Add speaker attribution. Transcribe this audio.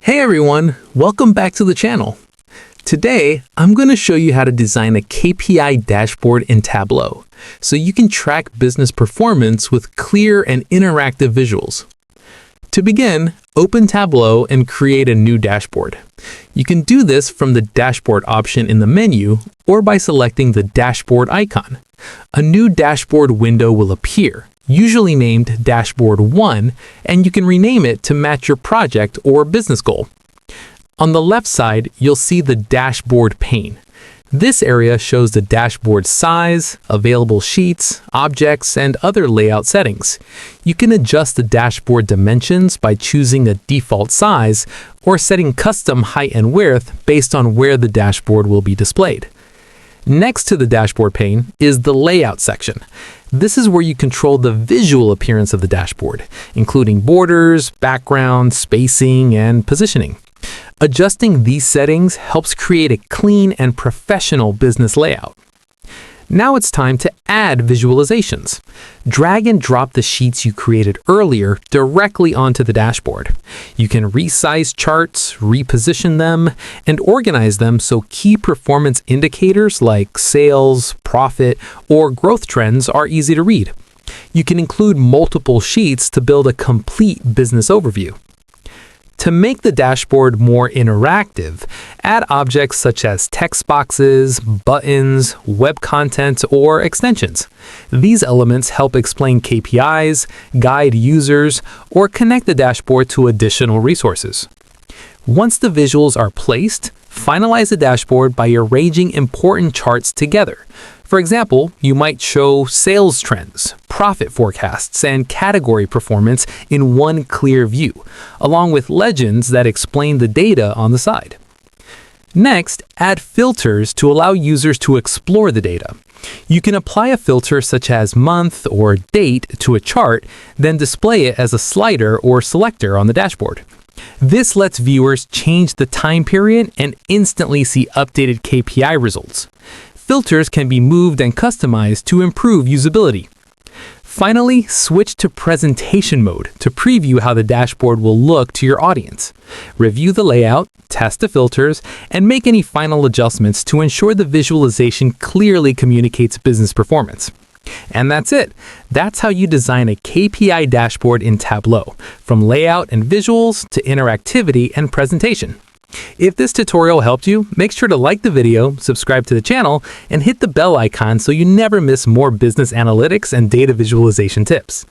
Speaker 1: Hey everyone, welcome back to the channel. Today, I'm going to show you how to design a KPI dashboard in Tableau, so you can track business performance with clear and interactive visuals. To begin, open Tableau and create a new dashboard. You can do this from the dashboard option in the menu or by selecting the dashboard icon. A new dashboard window will appear, usually named Dashboard 1, and you can rename it to match your project or business goal. On the left side, you'll see the dashboard pane. This area shows the dashboard size, available sheets, objects, and other layout settings. You can adjust the dashboard dimensions by choosing a default size or setting custom height and width based on where the dashboard will be displayed. Next to the dashboard pane is the layout section. This is where you control the visual appearance of the dashboard, including borders, background, spacing, and positioning. Adjusting these settings helps create a clean and professional business layout. Now it's time to add visualizations. Drag and drop the sheets you created earlier directly onto the dashboard. You can resize charts, reposition them, and organize them so key performance indicators like sales, profit, or growth trends are easy to read. You can include multiple sheets to build a complete business overview. To make the dashboard more interactive, add objects such as text boxes, buttons, web content, or extensions. These elements help explain KPIs, guide users, or connect the dashboard to additional resources. Once the visuals are placed, finalize the dashboard by arranging important charts together. For example, you might show sales trends, profit forecasts, and category performance in one clear view, along with legends that explain the data on the side. Next, add filters to allow users to explore the data. You can apply a filter such as month or date to a chart, then display it as a slider or selector on the dashboard. This lets viewers change the time period and instantly see updated KPI results. Filters can be moved and customized to improve usability. Finally, switch to presentation mode to preview how the dashboard will look to your audience. Review the layout, test the filters, and make any final adjustments to ensure the visualization clearly communicates business performance. And that's it. That's how you design a KPI dashboard in Tableau, from layout and visuals to interactivity and presentation. If this tutorial helped you, make sure to like the video, subscribe to the channel, and hit the bell icon so you never miss more business analytics and data visualization tips.